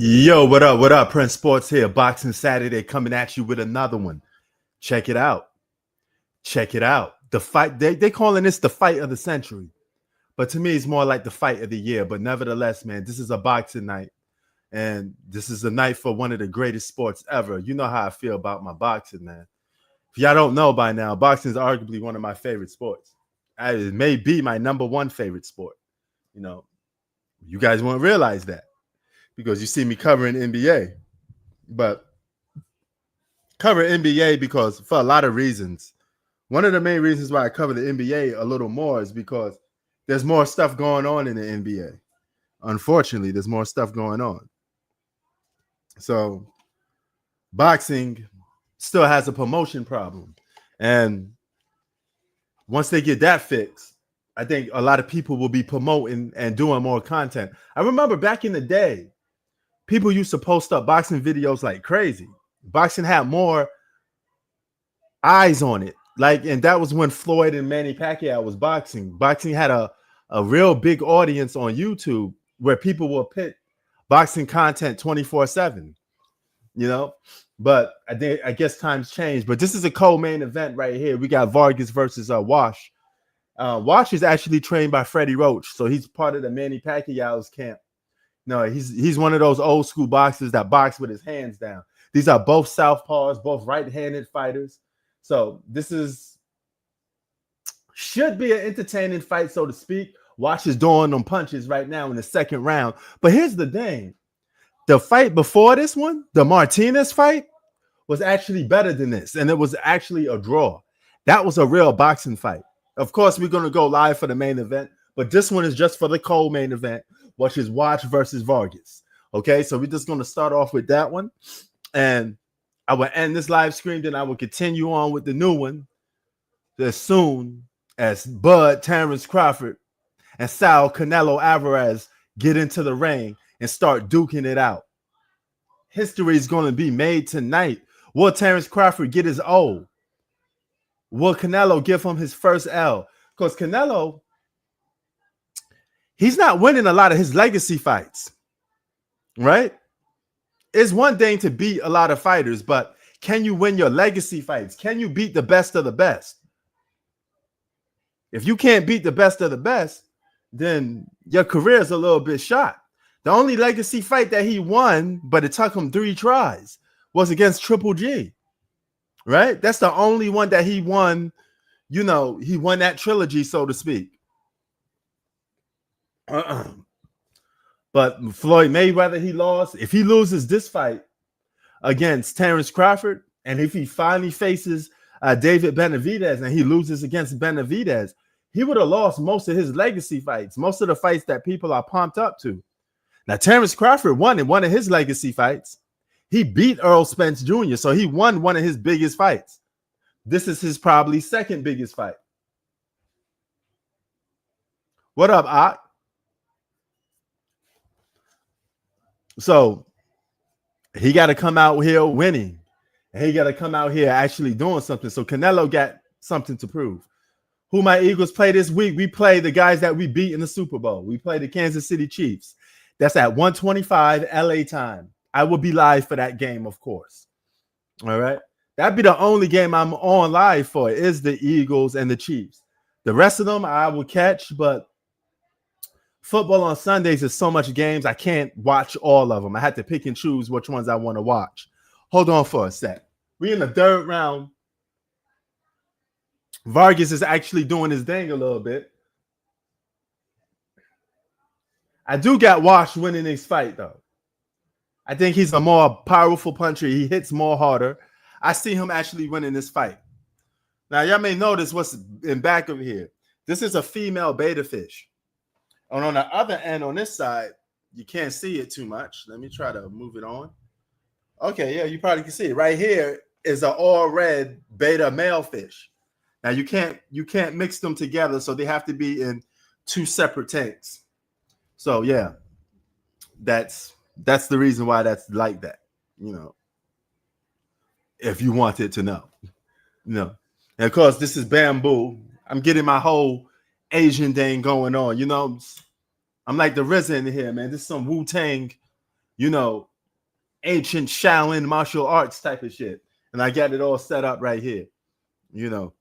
Yo, what up? What up? Prince Sports here. Boxing Saturday coming at you with another one. Check it out. Check it out. The fight, they calling this the fight of the century. But to me, it's more like the fight of the year. But nevertheless, man, this is a boxing night. And this is a night for one of the greatest sports ever. You know how I feel about my boxing, man. If y'all don't know by now, boxing is arguably one of my favorite sports. It may be my number one favorite sport. You know, you guys won't realize that because you see me covering NBA. But cover NBA because for a lot of reasons. One of the main reasons why I cover the NBA a little more is because there's more stuff going on in the NBA. Unfortunately, there's more stuff going on. So boxing still has a promotion problem. And once they get that fixed, I think a lot of people will be promoting and doing more content. I remember back in the day, people used to post up boxing videos like crazy. Boxing had more eyes on it. And that was when Floyd and Manny Pacquiao was boxing. Boxing had a real big audience on YouTube where people will pit boxing content 24/7, you know? But I guess times changed. But this is a co-main event right here. We got Vargas versus Walsh. Walsh is actually trained by Freddie Roach, so he's part of the Manny Pacquiao's camp. No, he's one of those old school boxers that box with his hands down. These are both southpaws, both right-handed fighters. So this should be an entertaining fight, so to speak. Walsh is doing them punches right now in the second round. But here's the thing. The fight before this one, the Martinez fight, was actually better than this. And it was actually a draw. That was a real boxing fight. Of course, we're going to go live for the main event. But this one is just for the co-main event, which is Walsh versus Vargas. Okay, so we're just going to start off with that one. And I will end this live stream, then I will continue on with the new one as soon as Bud Terrence Crawford and Sal Canelo Alvarez get into the ring and start duking it out. History is going to be made tonight. Will Terrence Crawford get his O? Will Canelo give him his first L? Because Canelo, he's not winning a lot of his legacy fights, right? It's one thing to beat a lot of fighters, but can you win your legacy fights? Can you beat the best of the best? If you can't beat the best of the best, then your career is a little bit shot. The only legacy fight that he won, but it took him 3 tries, was against Triple G, right? That's the only one that he won. You know, he won that trilogy, so to speak. But Floyd Mayweather, he lost. If he loses this fight against Terrence Crawford, and if he finally faces David Benavidez and he loses against Benavidez, he would have lost most of his legacy fights, most of the fights that people are pumped up to. Now, Terrence Crawford won in one of his legacy fights. He beat Earl Spence Jr., so he won one of his biggest fights. This is his probably second biggest fight. What up, Ock? So he got to come out here winning. And he got to come out here actually doing something. So Canelo got something to prove. Who my Eagles play this week? We play the guys that we beat in the Super Bowl. We play the Kansas City Chiefs. That's at 1:25 LA time. I will be live for that game, of course. All right. That'd be the only game I'm on live for is the Eagles and the Chiefs. The rest of them I will catch, but football on Sundays is so much games, I can't watch all of them. I had to pick and choose which ones I want to watch. Hold on for a sec. We're in the third round. Vargas is actually doing his thing a little bit. I do got Walsh winning this fight, though. I think he's a more powerful puncher. He hits more harder. I see him actually winning this fight. Now, y'all may notice what's in back of here. This is a female beta fish. And on the other end, on this side, you can't see it too much. Let me try to move it on. Okay, yeah, you probably can see it. Right here is an all red beta male fish. Now you can't mix them together, so they have to be in 2 separate tanks. So yeah, that's the reason why that's like that, you know. If you wanted to know, you know. And of course, this is bamboo. I'm getting my whole Asian thing going on, you know. I'm like the RZA in here, man. This is some Wu-Tang, you know, ancient Shaolin martial arts type of shit. And I got it all set up right here. You know,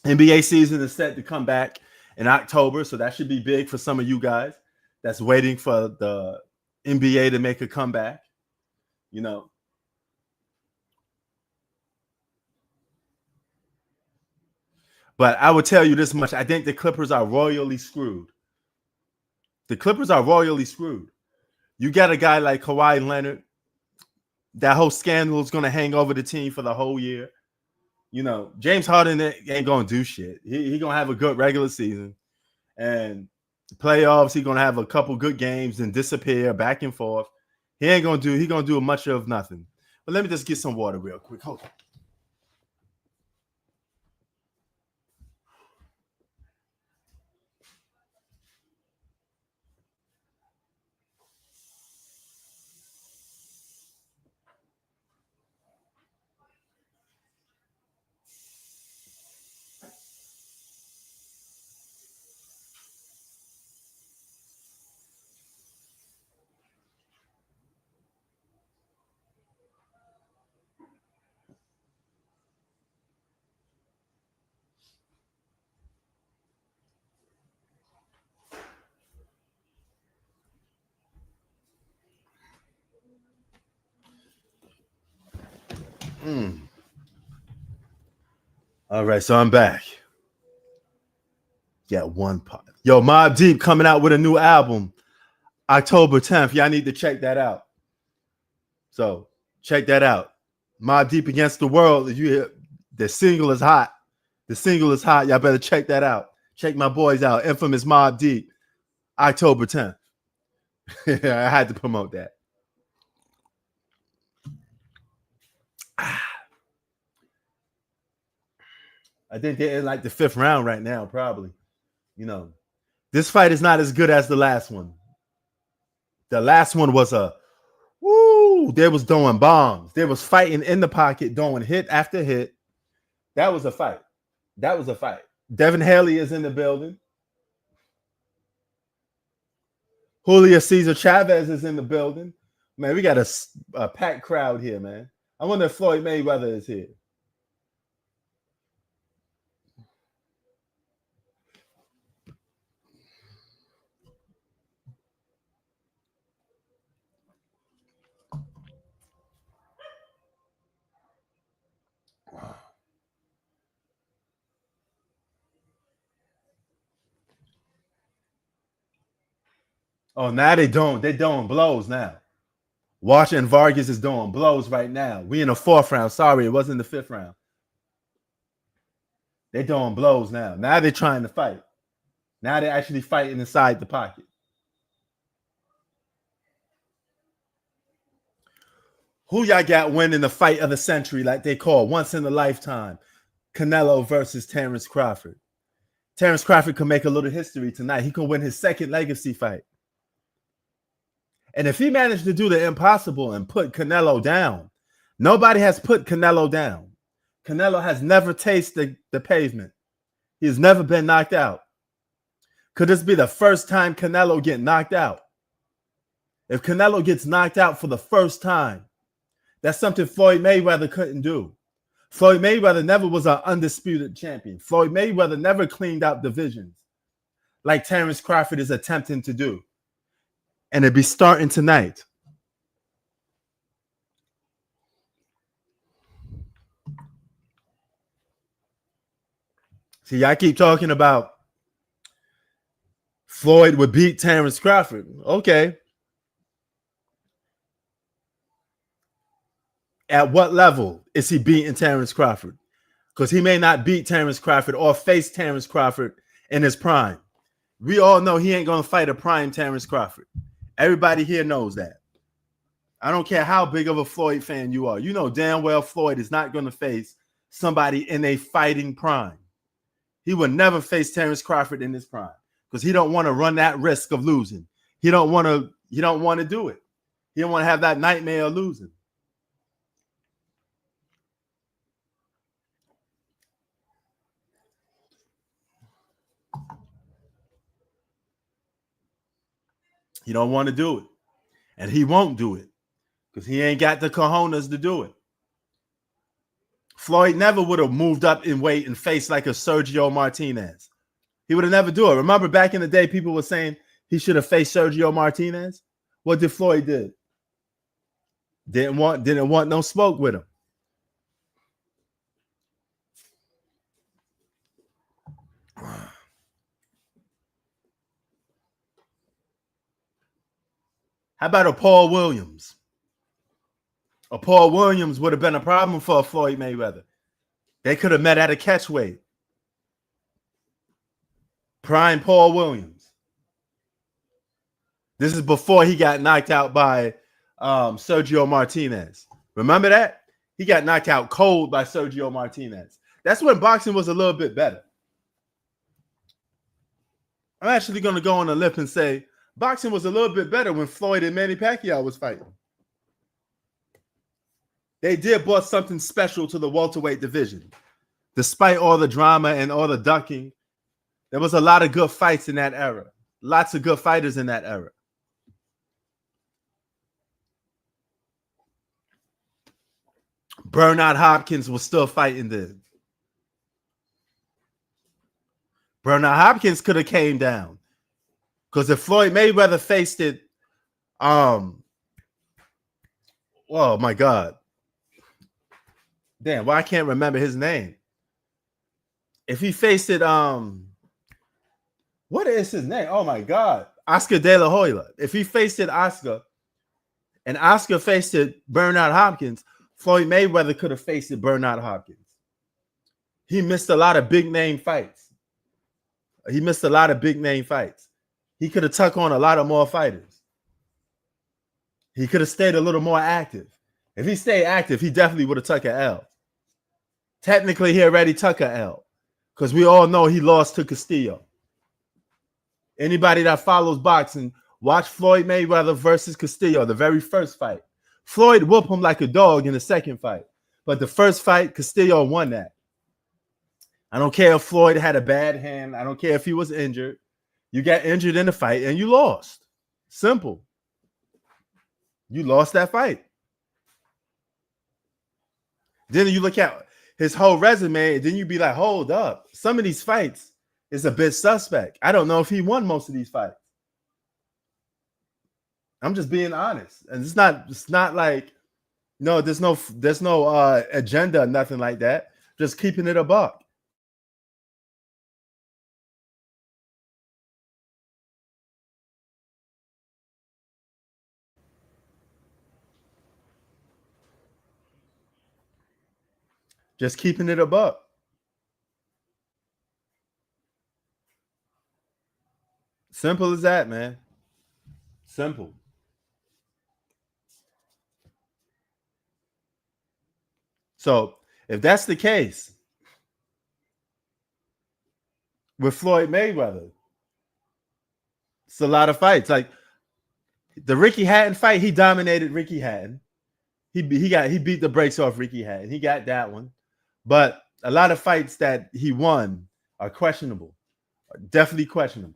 NBA season is set to come back in October, so that should be big for some of you guys that's waiting for the NBA to make a comeback. You know, but I would tell you this much: I think the Clippers are royally screwed. The Clippers are royally screwed. You got a guy like Kawhi Leonard. That whole scandal is going to hang over the team for the whole year. You know, James Harden ain't going to do shit. He going to have a good regular season. And playoffs, he going to have a couple good games and disappear back and forth. He going to do much of nothing. But let me just get some water real quick. Hold on. All right, so I'm back. Got one part. Yo, Mobb Deep coming out with a new album October 10th. Y'all need to check that out. So check that out. Mobb Deep Against the World. You hear the single is hot. The single is hot. Y'all better check that out. Check my boys out. Infamous Mobb Deep, October 10th. I had to promote that. I think they're in like the 5th round right now, probably. You know, this fight is not as good as the last one. The last one was they was throwing bombs. They was fighting in the pocket, throwing hit after hit. That was a fight. That was a fight. Devin Haley is in the building. Julio Cesar Chavez is in the building. Man, we got a packed crowd here, man. I wonder if Floyd Mayweather is here. Oh, now they don't. They're doing blows now. Walsh and Vargas is doing blows right now. We in the 4th round. Sorry, it wasn't the 5th round. They're doing blows now. Now they're trying to fight. Now they're actually fighting inside the pocket. Who y'all got winning the fight of the century, like they call once in a lifetime? Canelo versus Terrence Crawford. Terrence Crawford can make a little history tonight. He can win his 2nd legacy fight. And if he managed to do the impossible and put Canelo down, nobody has put Canelo down. Canelo has never tasted the pavement. He's never been knocked out. Could this be the first time Canelo get knocked out? If Canelo gets knocked out for the first time, that's something Floyd Mayweather couldn't do. Floyd Mayweather never was an undisputed champion. Floyd Mayweather never cleaned out divisions like Terrence Crawford is attempting to do. And it'd be starting tonight. See, I keep talking about Floyd would beat Terrence Crawford. Okay. At what level is he beating Terrence Crawford? Because he may not beat Terrence Crawford or face Terrence Crawford in his prime. We all know he ain't going to fight a prime Terrence Crawford. Everybody here knows that. I don't care how big of a Floyd fan you are. You know damn well Floyd is not going to face somebody in a fighting prime. He would never face Terrence Crawford in his prime because he don't want to run that risk of losing. He don't want to do it. He don't want to have that nightmare of losing. He don't want to do it. And he won't do it because he ain't got the cojones to do it. Floyd never would have moved up in weight and faced like a Sergio Martinez. He would have never do it. Remember back in the day, people were saying he should have faced Sergio Martinez? What did Floyd do? Didn't want no smoke with him. How about a Paul Williams? A Paul Williams would have been a problem for Floyd Mayweather. They could have met at a catchweight. Prime Paul Williams. This is before he got knocked out by Sergio Martinez. Remember that? He got knocked out cold by Sergio Martinez. That's when boxing was a little bit better. I'm actually going to go on a lip and say boxing was a little bit better when Floyd and Manny Pacquiao was fighting. They did brought something special to the welterweight division. Despite all the drama and all the ducking, there was a lot of good fights in that era. Lots of good fighters in that era. Bernard Hopkins was still fighting then. Bernard Hopkins could have came down. Because if Floyd Mayweather faced it, oh my God. Damn, well, I can't remember his name. If he faced it, what is his name? Oh my God. Oscar De La Hoya. If he faced it, Oscar, and Oscar faced it, Bernard Hopkins, Floyd Mayweather could have faced it, Bernard Hopkins. He missed a lot of big name fights. He could have tucked on a lot of more fighters. He could have stayed a little more active. If he stayed active, he definitely would have took an L. Technically, he already took an L because we all know he lost to Castillo. Anybody that follows boxing, watch Floyd Mayweather versus Castillo, the very first fight. Floyd whooped him like a dog in the second fight. But the first fight, Castillo won that. I don't care if Floyd had a bad hand. I don't care if he was injured. You got injured in the fight and you lost. Simple. You lost that fight. Then you look at his whole resume, and then you be like, hold up. Some of these fights is a bit suspect. I don't know if he won most of these fights. I'm just being honest. And it's not like, no, there's no agenda or nothing like that. Just keeping it a buck. Just keeping it a buck. Simple as that, man. Simple. So if that's the case with Floyd Mayweather, it's a lot of fights. Like the Ricky Hatton fight, he dominated Ricky Hatton. He beat the brakes off Ricky Hatton. He got that one. But a lot of fights that he won are questionable. Definitely questionable.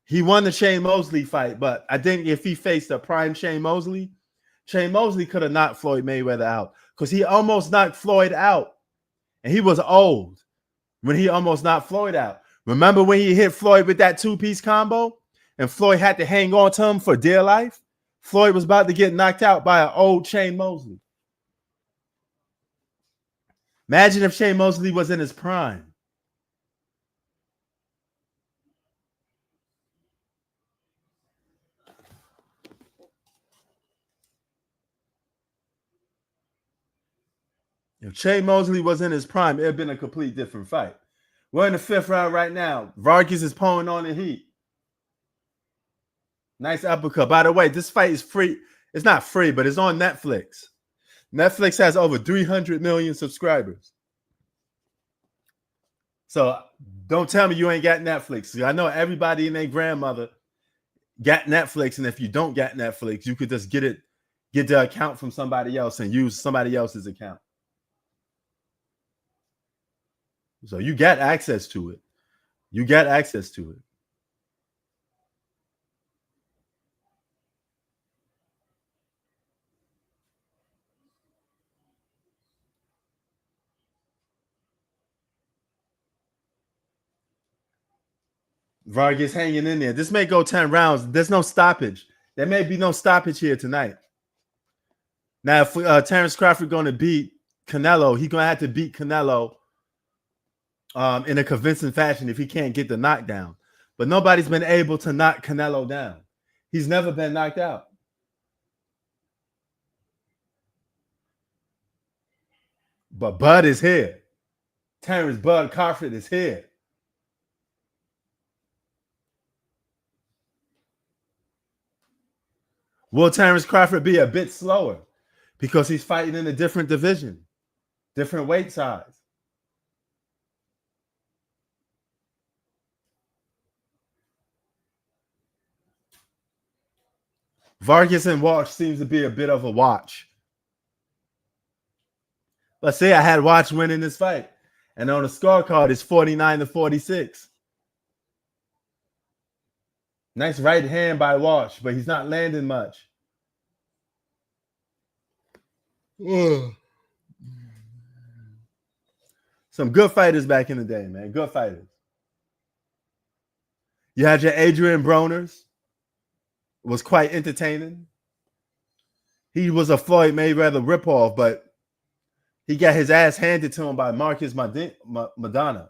He won the Shane Mosley fight, but I think if he faced a prime Shane Mosley could have knocked Floyd Mayweather out because he almost knocked Floyd out. And he was old when he almost knocked Floyd out. Remember when he hit Floyd with that two-piece combo and Floyd had to hang on to him for dear life? Floyd was about to get knocked out by an old Shane Mosley. Imagine if Shane Mosley was in his prime. If Shane Mosley was in his prime, it would have been a complete different fight. We're in the 5th round right now. Vargas is pulling on the heat. Nice uppercut. By the way, this fight is free. It's not free, but it's on Netflix. Netflix has over 300 million subscribers. So don't tell me you ain't got Netflix. I know everybody and their grandmother got Netflix, and if you don't got Netflix, you could just get the account from somebody else and use somebody else's account. So you got access to it. Vargas hanging in there. This may go 10 rounds. There's no stoppage. There may be no stoppage here tonight. Now, if Terrence Crawford going to beat Canelo, he's going to have to beat Canelo in a convincing fashion if he can't get the knockdown. But nobody's been able to knock Canelo down. He's never been knocked out. But Bud is here. Terrence Bud Crawford is here. Will Terrence Crawford be a bit slower? Because he's fighting in a different division, different weight size. Vargas and Walsh seems to be a bit of a watch. Let's say I had Walsh winning this fight, and on the scorecard it's 49-46. Nice right hand by Walsh, but he's not landing much. Some good fighters back in the day, man. Good fighters. You had your Adrian Broners. Was quite entertaining. He was a Floyd Mayweather ripoff, but he got his ass handed to him by Marcus Madonna.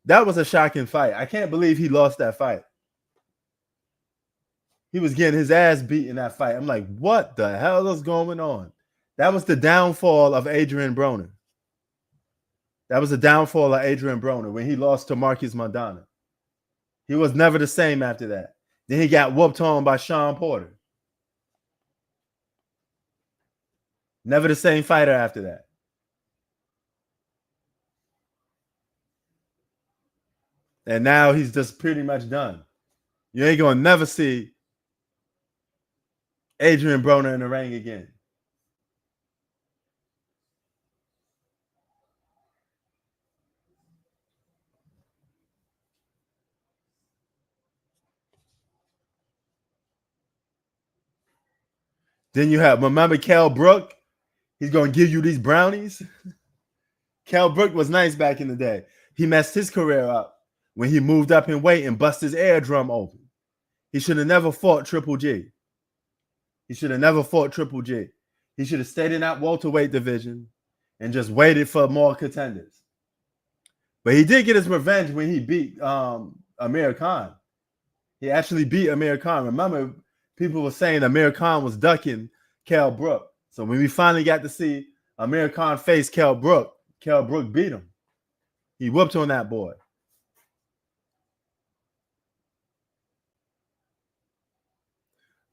That was a shocking fight. I can't believe he lost that fight. He was getting his ass beat in that fight. I'm like, what the hell is going on? That was the downfall of Adrian Broner. That was the downfall of Adrian Broner when he lost to Marcus Madonna. He was never the same after that. Then he got whooped on by Sean Porter. Never the same fighter after that. And now he's just pretty much done. You ain't going to never see Adrian Broner in the ring again. Then you have, remember Kell Brook? He's going to give you these brownies. Kell Brook was nice back in the day. He messed his career up when he moved up in weight and bust his eardrum open. He should have never fought Triple G. He should have never fought Triple G. He should have stayed in that welterweight division and just waited for more contenders. But he did get his revenge when he beat Amir Khan. He actually beat Amir Khan. Remember, people were saying Amir Khan was ducking Kell Brook. So when we finally got to see Amir Khan face Kell Brook beat him. He whooped on that boy.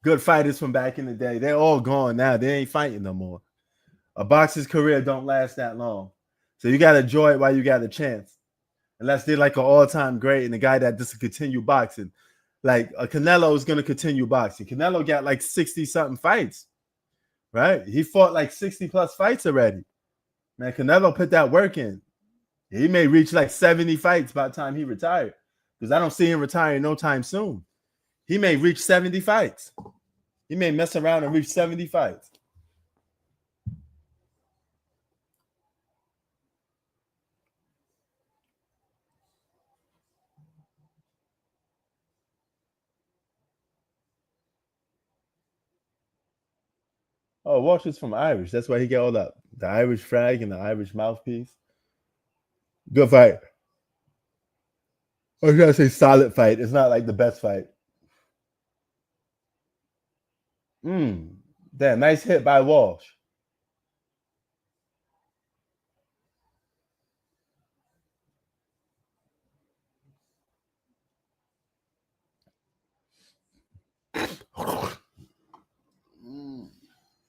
Good fighters from back in the day. They're all gone now. They ain't fighting no more. A boxer's career don't last that long. So you got to enjoy it while you got a chance. Unless they're like an all-time great and the guy that just continue boxing. Like Canelo is going to continue boxing. Canelo got like 60-something fights, right? He fought like 60-plus fights already. Man, Canelo put that work in. He may reach like 70 fights by the time he retired because I don't see him retiring no time soon. He may reach 70 fights. He may mess around and reach 70 fights. Oh, Walsh is from Irish. That's why he got all that. The Irish flag and the Irish mouthpiece. Good fight. I was going to say solid fight. It's not like the best fight. Damn, nice hit by Walsh.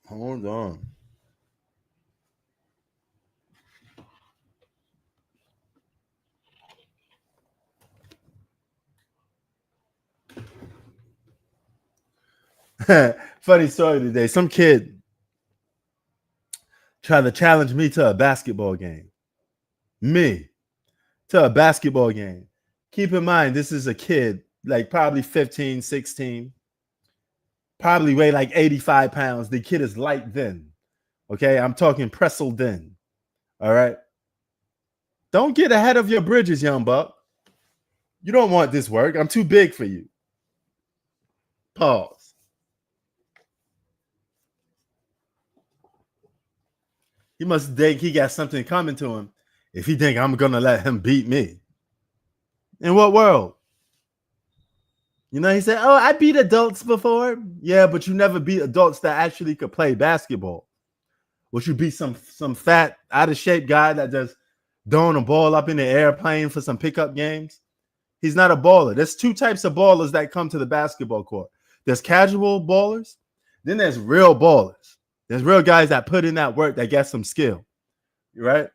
Hold on. Funny story today. Some kid tried to challenge me to a basketball game. Me to a basketball game. Keep in mind, this is a kid, like probably 15, 16, probably weigh like 85 pounds. The kid is light then. Okay, I'm talking Pressel then. All right. Don't get ahead of your bridges, young buck. You don't want this work. I'm too big for you. Pause. He must think he got something coming to him if he think I'm gonna let him beat me. In what world? You know, he said, "Oh, I beat adults before." Yeah, but you never beat adults that actually could play basketball. Would you beat some fat, out of shape guy that just throwing a ball up in the air playing for some pickup games? He's not a baller. There's two types of ballers that come to the basketball court. There's casual ballers, then there's real ballers. There's real guys that put in that work that get some skill, right?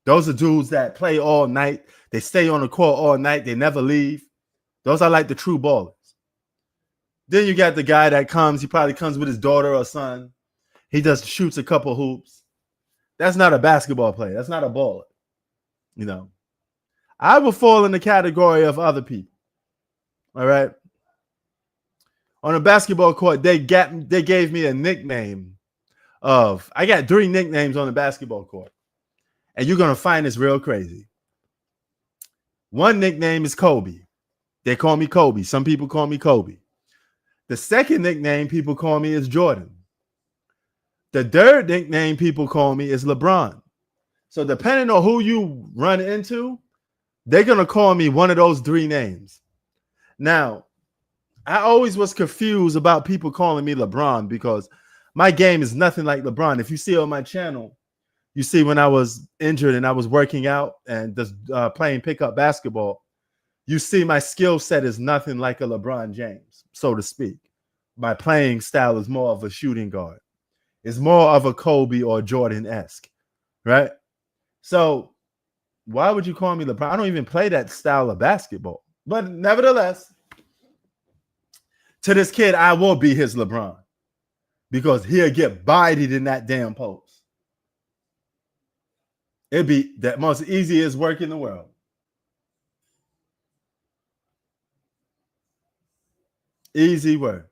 Those are dudes that play all night. They stay on the court all night. They never leave. Those are like the true ballers. Then you got the guy that comes. He probably comes with his daughter or son. He just shoots a couple hoops. That's not a basketball player. That's not a baller. You know, I would fall in the category of other people. All right. On a basketball court, they gave me a nickname of. I got 3 nicknames on the basketball court, and you're gonna find this real crazy. One nickname is Kobe. They call me Kobe. Some people call me Kobe. The second nickname people call me is Jordan. The third nickname people call me is LeBron. So depending on who you run into, they're going to call me one of those 3 names. Now, I always was confused about people calling me LeBron because my game is nothing like LeBron. If you see on my channel, you see when I was injured and I was working out and just playing pickup basketball, you see my skill set is nothing like a LeBron James, so to speak. My playing style is more of a shooting guard. It's more of a Kobe or Jordan-esque, right? So why would you call me LeBron? I don't even play that style of basketball. But nevertheless, to this kid, I will be his LeBron because he'll get bodied in that damn post. It'd be the most easiest work in the world. Easy work.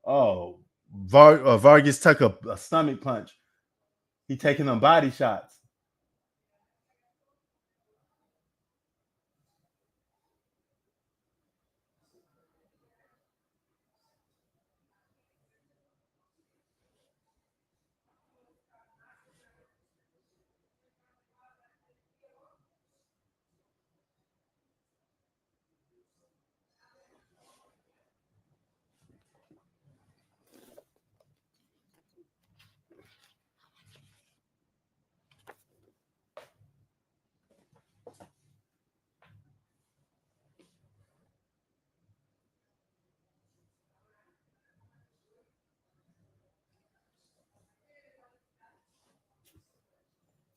Oh, Vargas took a stomach punch. He taking them body shots.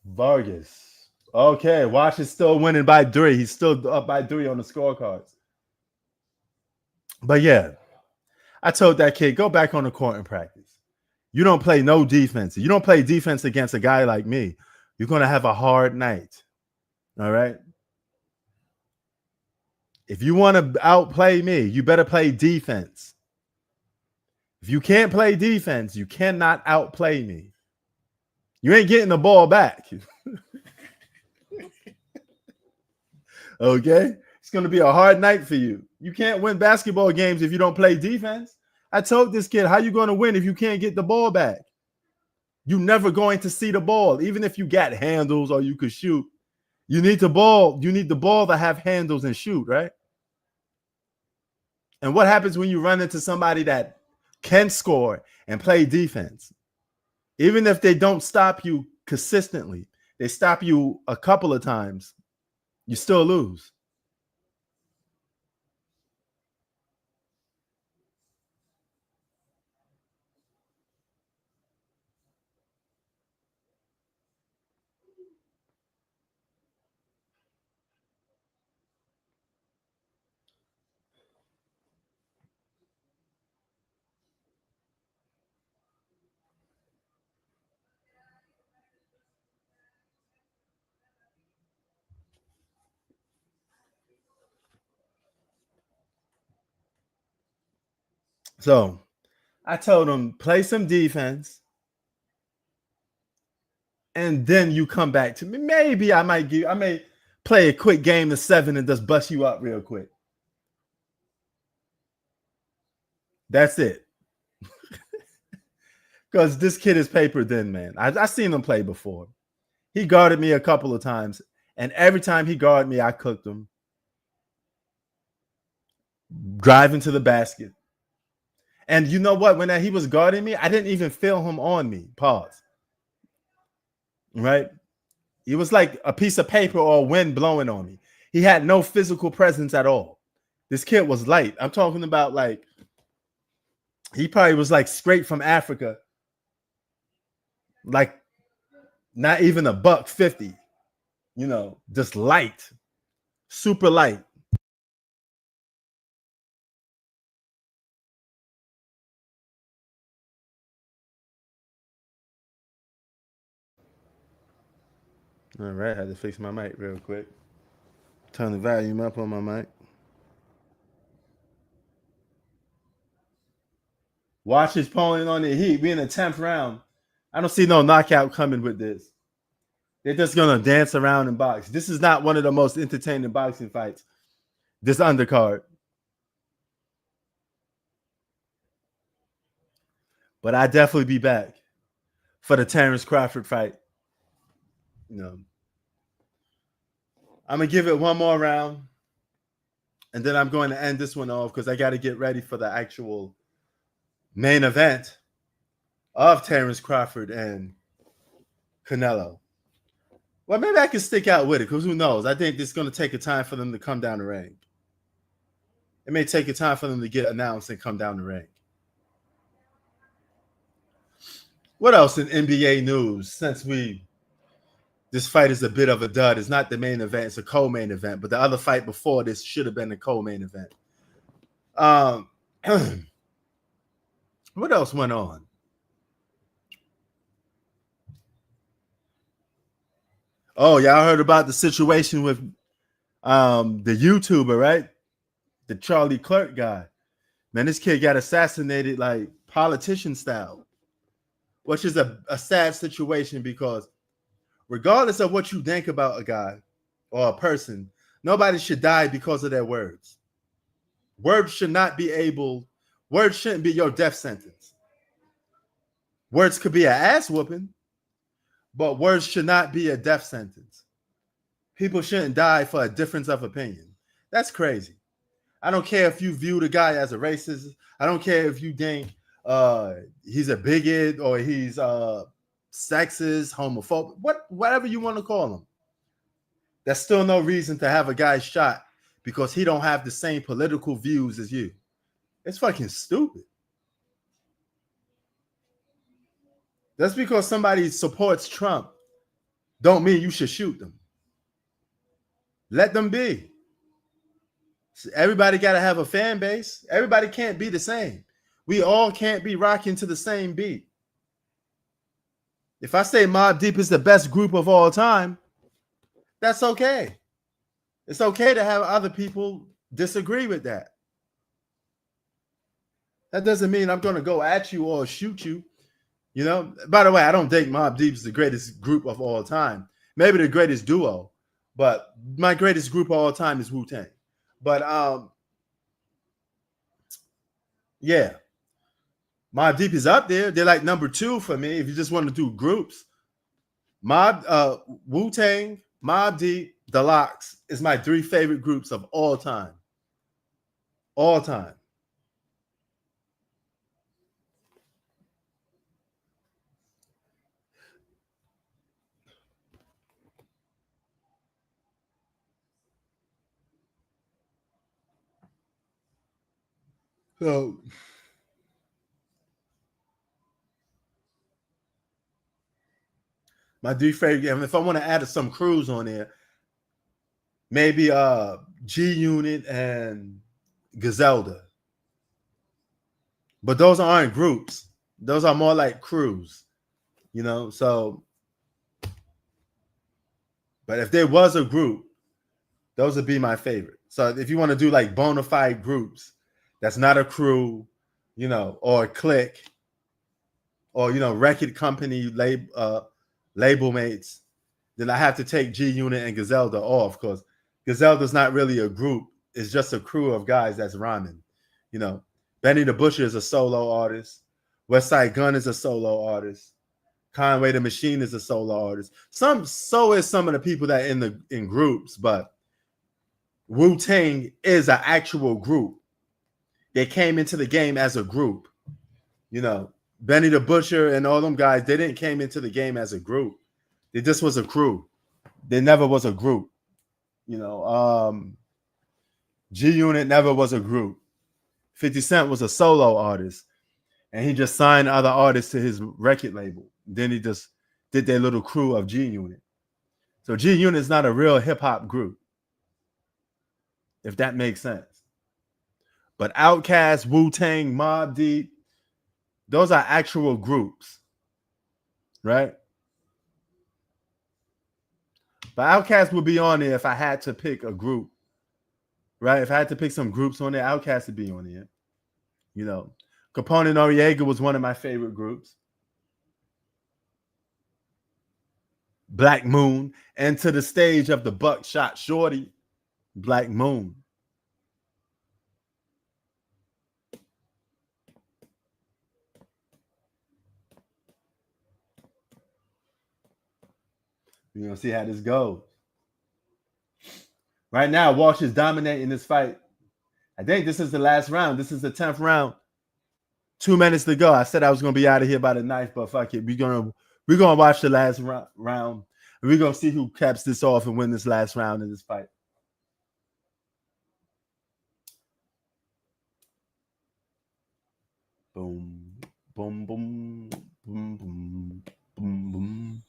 Vargas. Okay, Walsh is still winning by 3. He's still up by 3 on the scorecards. But yeah, I told that kid, go back on the court and practice. You don't play no defense. You don't play defense against a guy like me. You're going to have a hard night. All right. If you want to outplay me, you better play defense. If you can't play defense, you cannot outplay me. You ain't getting the ball back. Okay? It's going to be a hard night for you. You can't win basketball games if you don't play defense. I told this kid, how you going to win if you can't get the ball back? You're never going to see the ball. Even if you got handles or you could shoot, you need the ball. You need the ball to have handles and shoot, right? And what happens when you run into somebody that can score and play defense? Even if they don't stop you consistently, they stop you a couple of times, you still lose. So I told him, play some defense, and then you come back to me. Maybe I may play a quick game of 7 and just bust you up real quick. That's it. Because this kid is paper thin, man. I seen him play before. He guarded me a couple of times, and every time he guarded me, I cooked him. Driving to the basket. And you know what? When he was guarding me, I didn't even feel him on me. Pause. Right? He was like a piece of paper or wind blowing on me. He had no physical presence at all. This kid was light. I'm talking about like, he probably was like straight from Africa. Like not even $150, just light, super light. All right, had to fix my mic real quick. Turn the volume up on my mic. Watch his opponent on the Heat. We in the 10th round. I don't see no knockout coming with this. They're just gonna dance around and box. This is not one of the most entertaining boxing fights. This undercard. But I definitely be back for the Terrence Crawford fight. I'm gonna give it one more round, and then I'm going to end this one off because I got to get ready for the actual main event of Terrence Crawford and Canelo. Well, maybe I can stick out with it because who knows? I think it's going to take a time for them to come down the ring. It may take a time for them to get announced and come down the ring. What else in NBA news? Since this fight is a bit of a dud. It's not the main event. It's a co-main event. But the other fight before this should have been the co-main event. What else went on? Oh, y'all heard about the situation with the YouTuber, right? The Charlie Clerk guy. Man, this kid got assassinated like politician style, which is a sad situation because regardless of what you think about a guy or a person, nobody should die because of their words. Words shouldn't be your death sentence. Words could be an ass whooping, but words should not be a death sentence. People shouldn't die for a difference of opinion. That's crazy. I don't care if you view the guy as a racist. I don't care if you think he's a bigot or he's sexist, homophobic, whatever you want to call him. There's still no reason to have a guy shot because he don't have the same political views as you. It's fucking stupid. Just because somebody supports Trump don't mean you should shoot them. Let them be. Everybody got to have a fan base. Everybody can't be the same. We all can't be rocking to the same beat. If I say Mobb Deep is the best group of all time, that's okay. It's okay to have other people disagree with that. That doesn't mean I'm going to go at you or shoot you. By the way, I don't think Mobb Deep is the greatest group of all time. Maybe the greatest duo, but my greatest group of all time is Wu-Tang. But yeah, Mobb Deep is up there. They're like number 2 for me if you just want to do groups. Wu-Tang, Mobb Deep, The Lox is my 3 favorite groups of all time. All time. So my 3 favorite, and if I want to add some crews on there, maybe G Unit and Gazelda. But those aren't groups. Those are more like crews, so but if there was a group, those would be my favorite. So if you want to do like bona fide groups, that's not a crew, or Click, or record company label mates, then I have to take G Unit and Gazelda off, because Gazelda's not really a group. It's just a crew of guys that's rhyming. Benny the Butcher is a solo artist. Westside Gun is a solo artist. Conway the Machine is a solo artist. So is some of the people that in groups, but Wu-Tang is an actual group. They came into the game as a group. Benny the Butcher and all them guys, they didn't came into the game as a group. They just was a crew. They never was a group. G Unit never was a group. 50 Cent was a solo artist, and he just signed other artists to his record label. Then he just did their little crew of G Unit. So G Unit is not a real hip hop group, if that makes sense. But Outkast, Wu-Tang, Mobb Deep, those are actual groups, right? But Outkast would be on there if I had to pick a group, right? If I had to pick some groups on there, Outkast would be on there. Capone and Noriega was one of my favorite groups. Black Moon, and to the stage of the Buckshot Shorty, Black Moon. We're going to see how this goes. Right now, Walsh is dominating this fight. I think this is the last round. This is the 10th round. 2 minutes to go. I said I was going to be out of here by the 9th, but fuck it. We're gonna watch the last round. And we're going to see who caps this off and win this last round in this fight. Boom, boom, boom, boom, boom, boom, boom.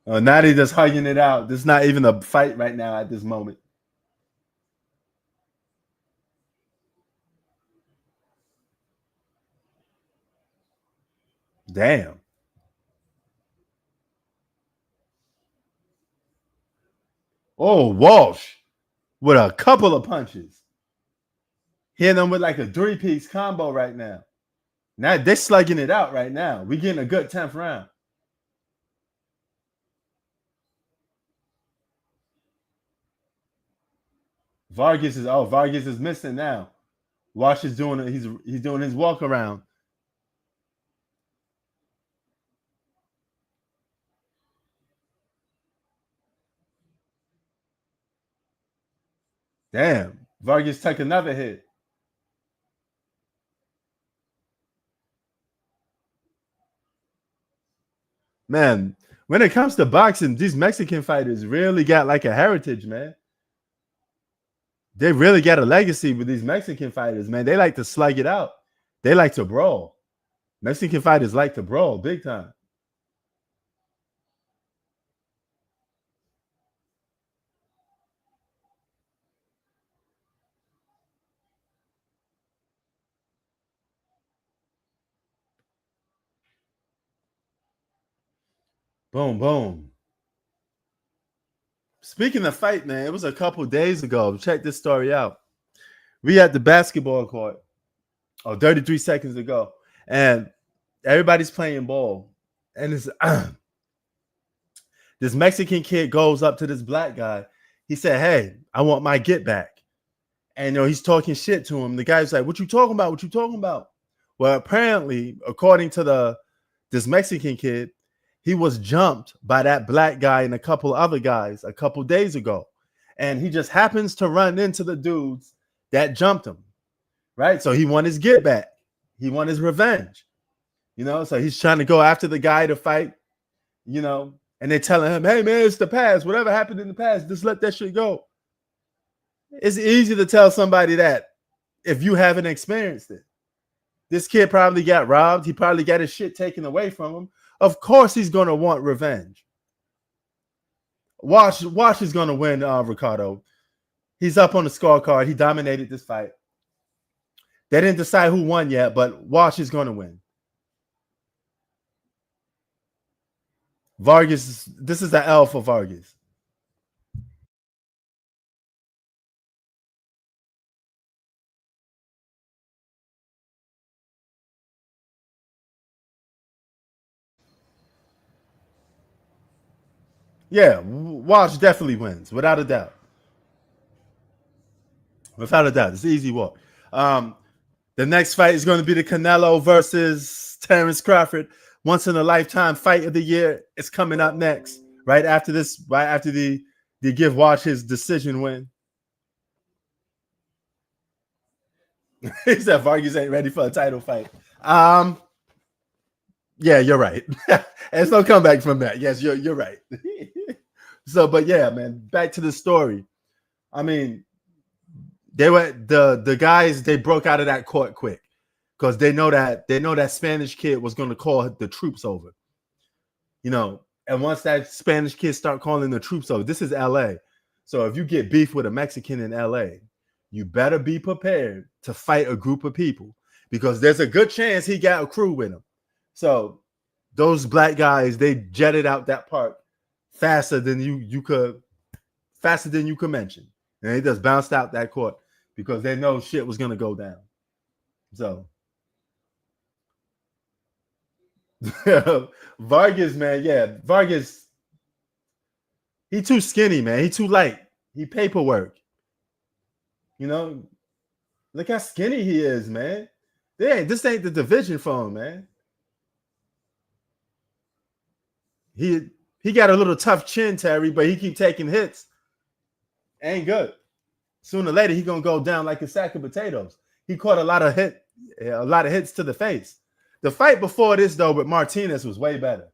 Now they just hugging it out. This is not even a fight right now at this moment. Damn. Oh, Walsh with a couple of punches. Hitting them with like a 3-piece combo right now. Now they're slugging it out right now. We're getting a good 10th round. Vargas is missing now. Walsh is doing it. He's doing his walk around. Damn. Vargas took another hit. Man, when it comes to boxing, these Mexican fighters really got like a heritage, man. They really got a legacy with these Mexican fighters, man. They like to slug it out. They like to brawl. Mexican fighters like to brawl big time. Boom, boom. Speaking of fight, man, it was a couple days ago. Check this story out. We at the basketball court, 33 seconds ago, and everybody's playing ball. And this this Mexican kid goes up to this black guy. He said, "Hey, I want my get back." And he's talking shit to him. The guy's like, "What you talking about? What you talking about?" Well, apparently, according to this Mexican kid, he was jumped by that black guy and a couple other guys a couple days ago. And he just happens to run into the dudes that jumped him, right? So he won his get back. He won his revenge, So he's trying to go after the guy to fight, and they're telling him, "Hey, man, it's the past. Whatever happened in the past, just let that shit go." It's easy to tell somebody that if you haven't experienced it. This kid probably got robbed. He probably got his shit taken away from him. Of course, he's going to want revenge. Walsh is going to win, Ricardo. He's up on the scorecard. He dominated this fight. They didn't decide who won yet, but Walsh is going to win. Vargas, this is the L for Vargas. Yeah, Walsh definitely wins, without a doubt. Without a doubt. It's an easy walk. Um, the next fight is going to be the Canelo versus Terrence Crawford. Once in a lifetime fight of the year. It's coming up next. Right after this, right after the give Walsh his decision win. He said Vargas ain't ready for a title fight. Yeah, you're right. There's no comeback from that. Yes, you're right. So, but yeah, man, back to the story. I mean, they were the guys, they broke out of that court quick because they know that Spanish kid was going to call the troops over. And once that Spanish kid start calling the troops over, this is LA. So if you get beef with a Mexican in LA, you better be prepared to fight a group of people because there's a good chance he got a crew with him. So those black guys, they jetted out that park faster than you could mention. And they just bounced out that court because they know shit was gonna go down. So Vargas, man, yeah, Vargas, he too skinny, man. He too light. He paperwork. You know, look how skinny he is, man. This ain't the division for him, man. He got a little tough chin, Terry, but he keep taking hits. Ain't good. Sooner or later, he gonna go down like a sack of potatoes. He caught a lot of hits to the face. The fight before this, though, with Martinez was way better.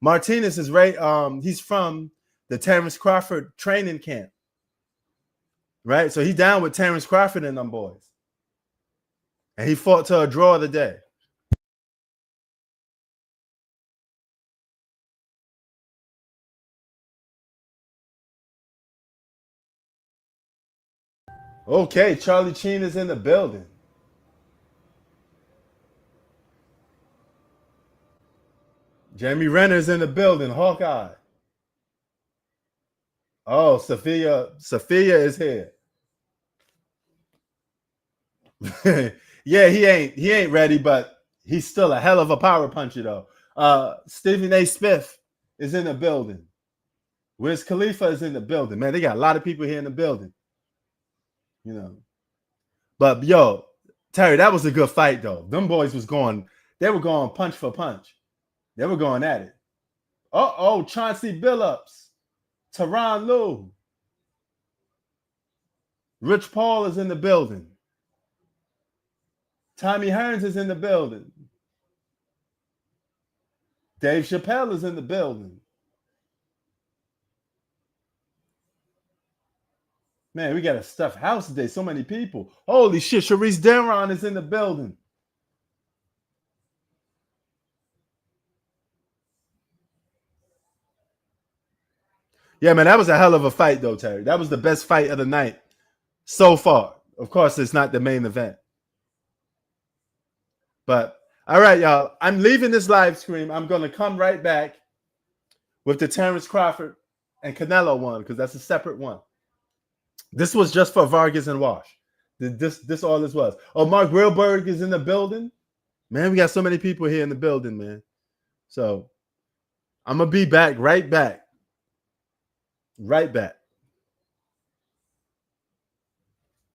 Martinez is right. He's from the Terrence Crawford training camp, right? So he's down with Terrence Crawford and them boys, and he fought to a draw of the day. Okay, Charlie Sheen is in the building. Jeremy Renner's in the building. Hawkeye. Oh, Sophia is here. Yeah, he ain't ready, but he's still a hell of a power puncher though. Stephen A. Smith is in the building. Wiz Khalifa is in the building. Man, they got a lot of people here in the building. You know. But yo, Terry, that was a good fight though. Them boys they were going punch for punch. They were going at it. Oh, Chauncey Billups, Teron Lou, Rich Paul is in the building. Tommy Hearns is in the building. Dave Chappelle is in the building. Man, we got a stuffed house today. So many people. Holy shit, Sharice Denron is in the building. Yeah, man, that was a hell of a fight, though, Terry. That was the best fight of the night so far. Of course, it's not the main event. But, all right, y'all. I'm leaving this live stream. I'm going to come right back with the Terrence Crawford and Canelo one because that's a separate one. This was just for Vargas and Walsh. This all this was. Oh, Mark Wilberg is in the building. Man, we got so many people here in the building, man. So I'm going to be back, right back. Right back.